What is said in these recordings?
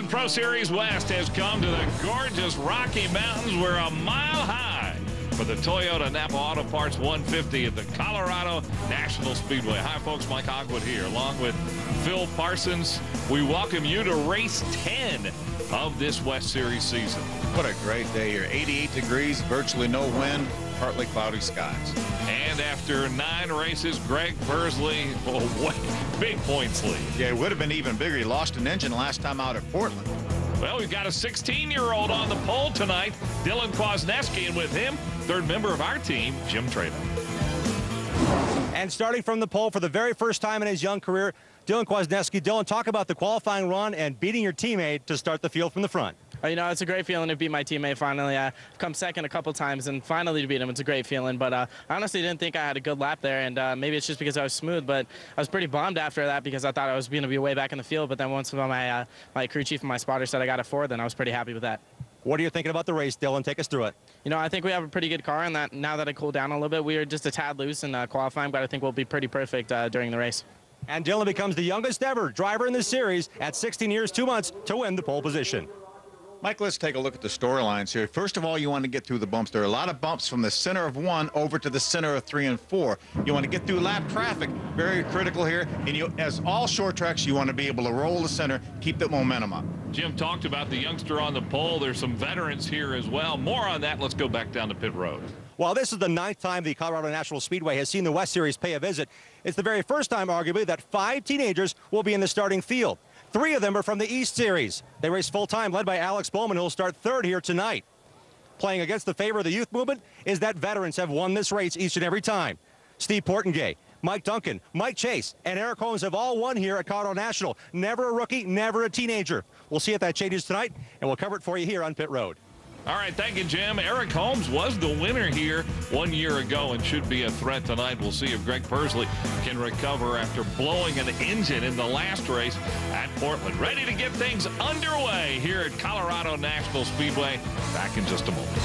Pro Series West has come to the gorgeous Rocky Mountains. We're a mile high for the Toyota Napa Auto Parts 150 at the Colorado National Speedway. Hi, folks. Mike Hogwood here, along with Phil Parsons. We welcome you to race 10 of this West Series season. What a great day here. 88 degrees, virtually no wind, partly cloudy skies. And after 9 races, Greg Pursley, big points lead. Yeah, it would have been even bigger. He lost an engine last time out at Portland. Well, we've got a 16-year-old on the pole tonight, Dylan Kwasniewski, and with him, third member of our team, Jim Trada. And starting from the pole for the very first time in his young career, Dylan Kwasniewski. Dylan, talk about the qualifying run and beating your teammate to start the field from the front. You know, it's a great feeling to beat my teammate finally. I've come second a couple times, and finally to beat him, it's a great feeling. But I honestly didn't think I had a good lap there, and maybe it's just because I was smooth, but I was pretty bummed after that because I thought I was going to be way back in the field. But then once my crew chief and my spotter said I got a 4, then I was pretty happy with that. What are you thinking about the race, Dylan? Take us through it. You know, I think we have a pretty good car, and that now that I cooled down a little bit, we are just a tad loose in qualifying, but I think we'll be pretty perfect during the race. And Dylan becomes the youngest ever driver in this series at 16 years, 2 months to win the pole position. Mike, let's take a look at the storylines here. First of all, you want to get through the bumps. There are a lot of bumps from the center of 1 over to the center of 3 and 4. You want to get through lap traffic, very critical here. And you, as all short tracks, you want to be able to roll the center, keep the momentum up. Jim talked about the youngster on the pole. There's some veterans here as well. More on that. Let's go back down to pit road. While this is the 9th time the Colorado National Speedway has seen the West Series pay a visit, it's the very first time, arguably, that 5 teenagers will be in the starting field. 3 of them are from the East Series. They race full-time, led by Alex Bowman, who will start 3rd here tonight. Playing against the favor of the youth movement is that veterans have won this race each and every time. Steve Portengay, Mike Duncan, Mike Chase, and Eric Holmes have all won here at Colorado National. Never a rookie, never a teenager. We'll see if that changes tonight, and we'll cover it for you here on Pit Road. All right, thank you, Jim. Eric Holmes was the winner here 1 year ago and should be a threat tonight. We'll see if Greg Pursley can recover after blowing an engine in the last race at Portland. Ready to get things underway here at Colorado National Speedway. Back in just a moment.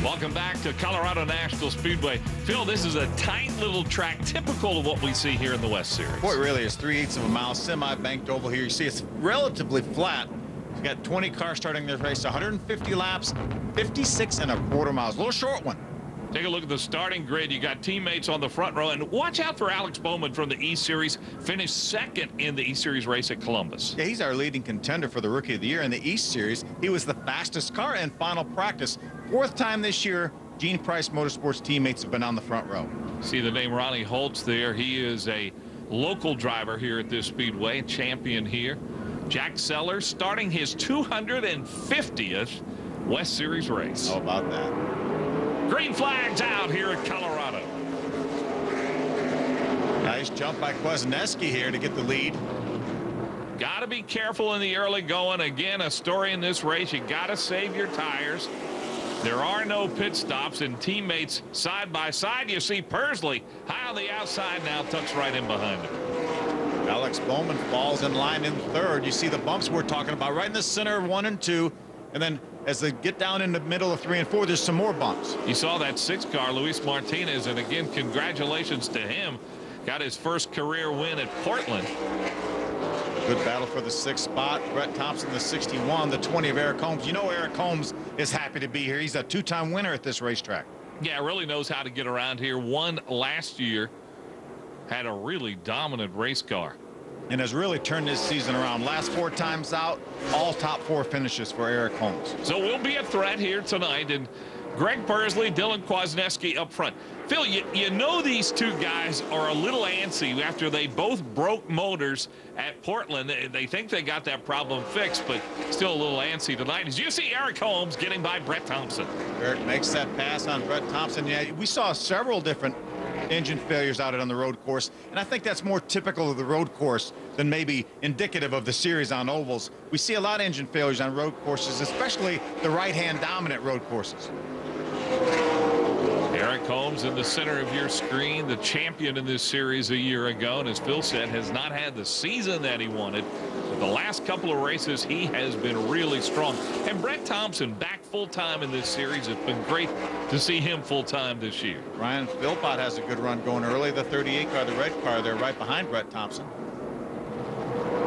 Welcome back to Colorado National Speedway. Phil, this is a tight little track, typical of what we see here in the West Series. Boy, it really is 3/8 of a mile, semi-banked oval here. You see it's relatively flat. You got 20 cars starting this race, 150 laps, 56.25 miles. A little short one. Take a look at the starting grid. You got teammates on the front row, and watch out for Alex Bowman from the East Series. Finished 2nd in the East Series race at Columbus. Yeah, he's our leading contender for the Rookie of the Year in the East Series. He was the fastest car in final practice. 4th time this year, Gene Price Motorsports teammates have been on the front row. See the name Ronnie Holtz there. He is a local driver here at this speedway, champion here. Jack Sellers starting his 250th West Series race. How about that? Green flags out here at Colorado. Nice jump by Kwasniewski here to get the lead. Got to be careful in the early going. Again, a story in this race. You got to save your tires. There are no pit stops, and teammates side by side. You see Pursley high on the outside now, tucks right in behind him. Alex Bowman falls in line in 3rd. You see the bumps we're talking about right in the center of 1 and 2. And then as they get down in the middle of 3 and 4, there's some more bumps. You saw that 6th car, Luis Martinez, and again, congratulations to him. Got his first career win at Portland. Good battle for the 6th spot. Brett Thompson, the 61, the 20 of Eric Holmes. You know Eric Holmes is happy to be here. He's a 2-time winner at this racetrack. Yeah, really knows how to get around here. Won last year. Had a really dominant race car. And has really turned this season around. Last 4 times out, all top 4 finishes for Eric Holmes. So we'll be a threat here tonight. And Greg Pursley, Dylan Kwasniewski up front. Phil, you know these 2 guys are a little antsy after they both broke motors at Portland. They think they got that problem fixed, but still a little antsy tonight. As you see Eric Holmes getting by Brett Thompson. Eric makes that pass on Brett Thompson. Yeah, we saw several different engine failures out on the road course, and I think that's more typical of the road course than maybe indicative of the series on ovals. We see a lot of engine failures on road courses, especially the right-hand dominant road courses. Eric Holmes in the center of your screen, the champion in this series a year ago, and as Phil said, has not had the season that he wanted. But the last couple of races, he has been really strong. And Brett Thompson back full-time in this series. It's been great to see him full-time this year. Ryan Philpott has a good run going early. The 38 car, the red car, they're right behind Brett Thompson.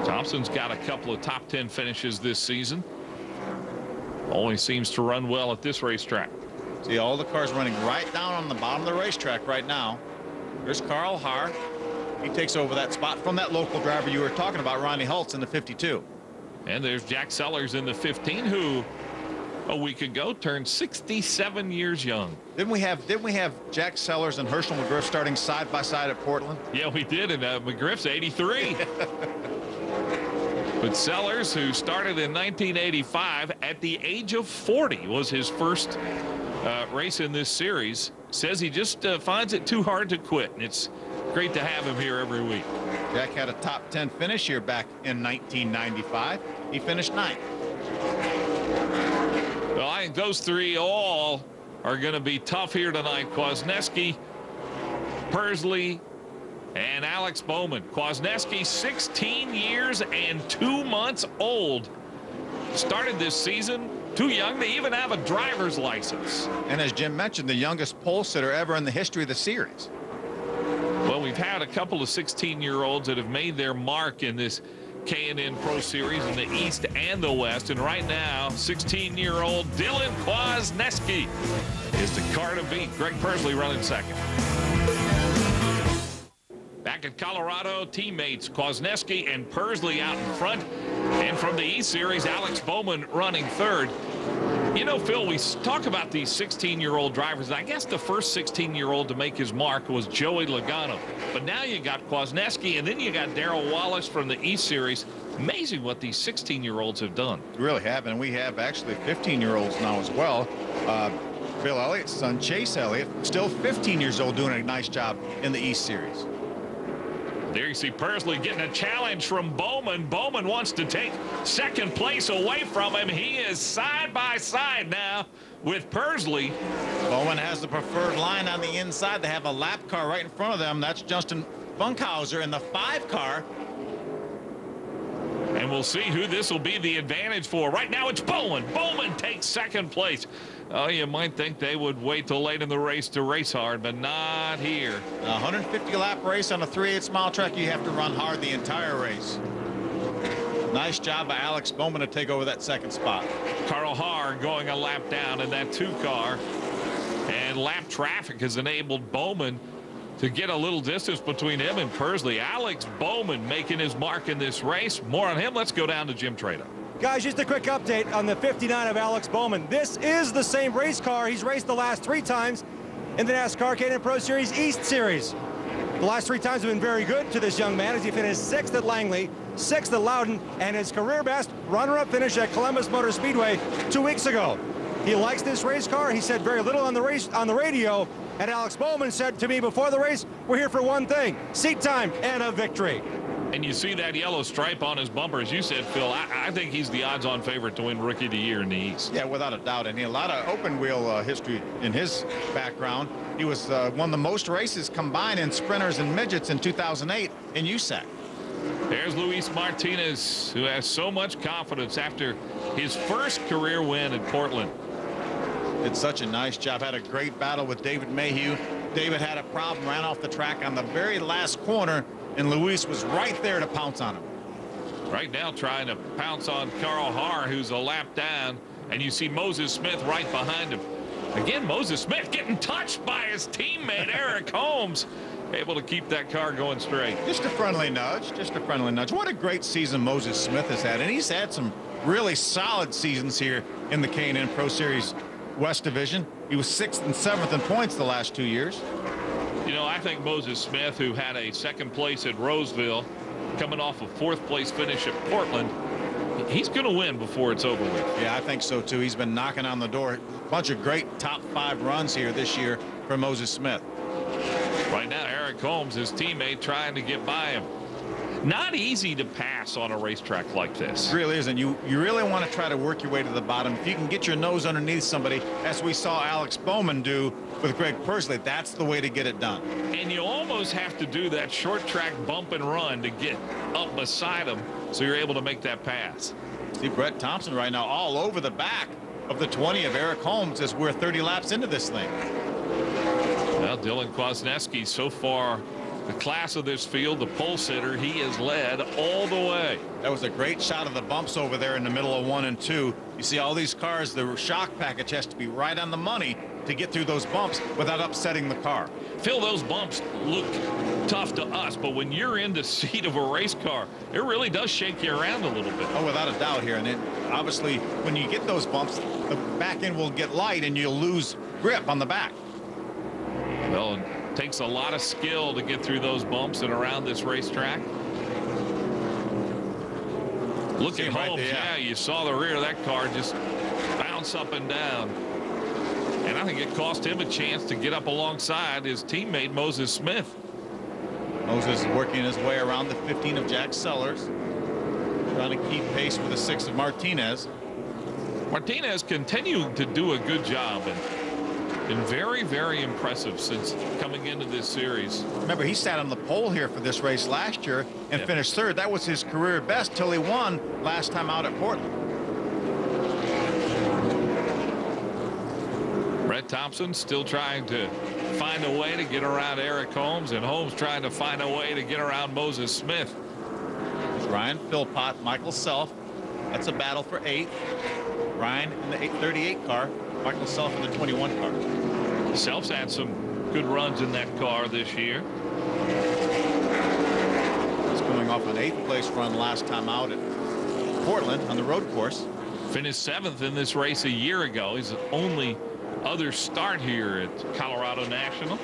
Thompson's got a couple of top 10 finishes this season. Always seems to run well at this racetrack. See all the cars running right down on the bottom of the racetrack right now. There's Carl Haar. He takes over that spot from that local driver you were talking about, Ronnie Holtz, in the 52. And there's Jack Sellers in the 15, who a week ago turned 67 years young. Didn't we have Jack Sellers and Herschel McGriff starting side by side at Portland? Yeah, we did, and McGriff's 83. But Sellers, who started in 1985 at the age of 40, was his first race in this series, says he just finds it too hard to quit, and it's great to have him here every week. Jack had a top 10 finish here back in 1995. He finished 9th. Well, I think those three all are going to be tough here tonight. Kwasniewski, Persley, and Alex Bowman. Kwasniewski, 16 years and 2 months old. Started this season too young to even have a driver's license. And as Jim mentioned, the youngest pole sitter ever in the history of the series. Well, we've had a couple of 16-year-olds that have made their mark in this K&N Pro Series in the East and the West. And right now, 16-year-old Dylan Kwasniewski is the car to beat. Greg Persley running second. Back at Colorado, teammates Kwasniewski and Persley out in front. And from the East Series, Alex Bowman running third. You know, Phil, we talk about these 16-year-old drivers. I guess the first 16-year-old to make his mark was Joey Logano. But now you got Kwasniewski, and then you got Darrell Wallace from the East Series. Amazing what these 16-year-olds have done. We really have, and we have actually 15-year-olds now as well. Bill Elliott's son, Chase Elliott, still 15 years old, doing a nice job in the East Series. There you see Persley getting a challenge from Bowman. Bowman wants to take second place away from him. He is side by side now with Persley. Bowman has the preferred line on the inside. They have a lap car right in front of them. That's Justin Funkhauser in the 5 car. And we'll see who this will be the advantage for. Right now it's Bowman. Bowman takes second place. Oh, you might think they would wait till late in the race to race hard, but not here. A 150-lap race on a 3/8 mile track, you have to run hard the entire race. Nice job by Alex Bowman to take over that second spot. Carl Haar going a lap down in that 2 car. And lap traffic has enabled Bowman to get a little distance between him and Persley. Alex Bowman making his mark in this race. More on him. Let's go down to Jim Trada. Guys, just a quick update on the 59 of Alex Bowman. This is the same race car he's raced the last 3 times in the NASCAR K&N Pro Series East Series. The last 3 times have been very good to this young man as he finished 6th at Langley, 6th at Loudon, and his career best runner-up finish at Columbus Motor Speedway 2 weeks ago. He likes this race car. He said very little on the radio, and Alex Bowman said to me before the race, we're here for one thing, seat time and a victory. And you see that yellow stripe on his bumper, as you said, Phil. I think he's the odds-on favorite to win Rookie of the Year in the East. Yeah, without a doubt. And he had a lot of open-wheel history in his background. He was won the most races combined in sprinters and midgets in 2008 in USAC. There's Luis Martinez, who has so much confidence after his first career win at Portland. Did such a nice job. Had a great battle with David Mayhew. David had a problem, ran off the track on the very last corner, and Luis was right there to pounce on him. Right now trying to pounce on Carl Haar, who's a lap down, and you see Moses Smith right behind him. Again, Moses Smith getting touched by his teammate Eric Holmes, able to keep that car going straight. Just a friendly nudge, just a friendly nudge. What a great season Moses Smith has had, and he's had some really solid seasons here in the K&N Pro Series West Division. He was 6th and 7th in points the last 2 years. You know, I think Moses Smith, who had a 2nd place at Roseville, coming off a 4th place finish at Portland, he's going to win before it's over with. Yeah, I think so too. He's been knocking on the door. A bunch of great top 5 runs here this year for Moses Smith. Right now, Eric Holmes, his teammate, trying to get by him. Not easy to pass on a racetrack like this. It really isn't. You really want to try to work your way to the bottom. If you can get your nose underneath somebody, as we saw Alex Bowman do with Greg Persley, that's the way to get it done. And you almost have to do that short track bump and run to get up beside him so you're able to make that pass. See Brett Thompson right now all over the back of the 20 of Eric Holmes as we're 30 laps into this thing. Well, Dylan Kwasniewski so far the class of this field, the pole sitter, he is led all the way. That was a great shot of the bumps over there in the middle of 1 and 2. You see all these cars, the shock package has to be right on the money to get through those bumps without upsetting the car. Phil, those bumps look tough to us, but when you're in the seat of a race car, it really does shake you around a little bit. Oh, without a doubt here. And then obviously when you get those bumps, the back end will get light and you'll lose grip on the back. Well, it takes a lot of skill to get through those bumps and around this racetrack. Look at Holmes. Right, yeah, you saw the rear of that car just bounce up and down. And I think it cost him a chance to get up alongside his teammate Moses Smith. Moses is working his way around the 15 of Jack Sellers, trying to keep pace with the 6 of Martinez. Martinez continued to do a good job and been very, very impressive since coming into this series. Remember, he sat on the pole here for this race last year and finished third. That was his career best till he won last time out at Portland. Brett Thompson still trying to find a way to get around Eric Holmes, and Holmes trying to find a way to get around Moses Smith. There's Ryan Philpott, Michael Self. That's a battle for 8th. Ryan in the 838 car, Michael Self in the 21 car. Self's had some good runs in that car this year. He's coming off an 8th place run last time out at Portland on the road course. Finished 7th in this race a year ago. He's the only other start here at Colorado National.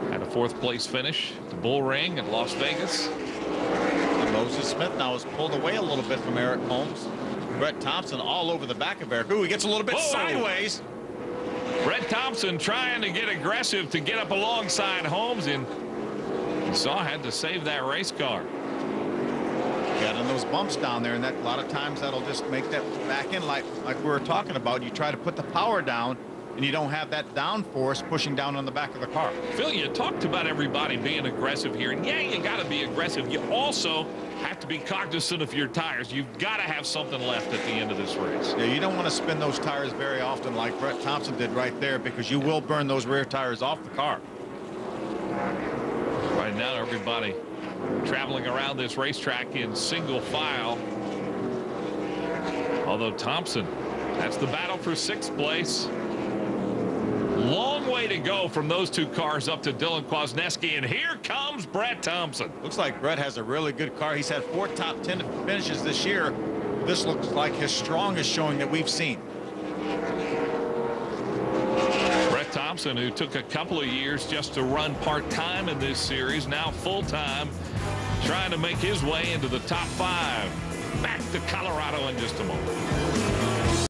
Had a 4th place finish at the Bull Ring at Las Vegas. And Moses Smith now has pulled away a little bit from Eric Holmes. Brett Thompson all over the back of Eric. Ooh, he gets a little bit sideways. Brett Thompson trying to get aggressive to get up alongside Holmes, and you saw had to save that race car. Got on those bumps down there, and that a lot of times that'll just make that back end like we were talking about. You try to put the power down and you don't have that downforce pushing down on the back of the car. Phil, you talked about everybody being aggressive here, and yeah, you got to be aggressive. You also have to be cognizant of your tires. You've got to have something left at the end of this race. Yeah, you don't want to spin those tires very often like Brett Thompson did right there, because you will burn those rear tires off the car. Right now, everybody traveling around this racetrack in single file. Although Thompson, that's the battle for 6th place. Long way to go from those 2 cars up to Dylan Kwasniewski, and here comes Brett Thompson. Looks like Brett has a really good car. He's had 4 top 10 finishes this year. This looks like his strongest showing that we've seen. Brett Thompson, who took a couple of years just to run part-time in this series, now full-time, trying to make his way into the top 5. Back to Colorado in just a moment.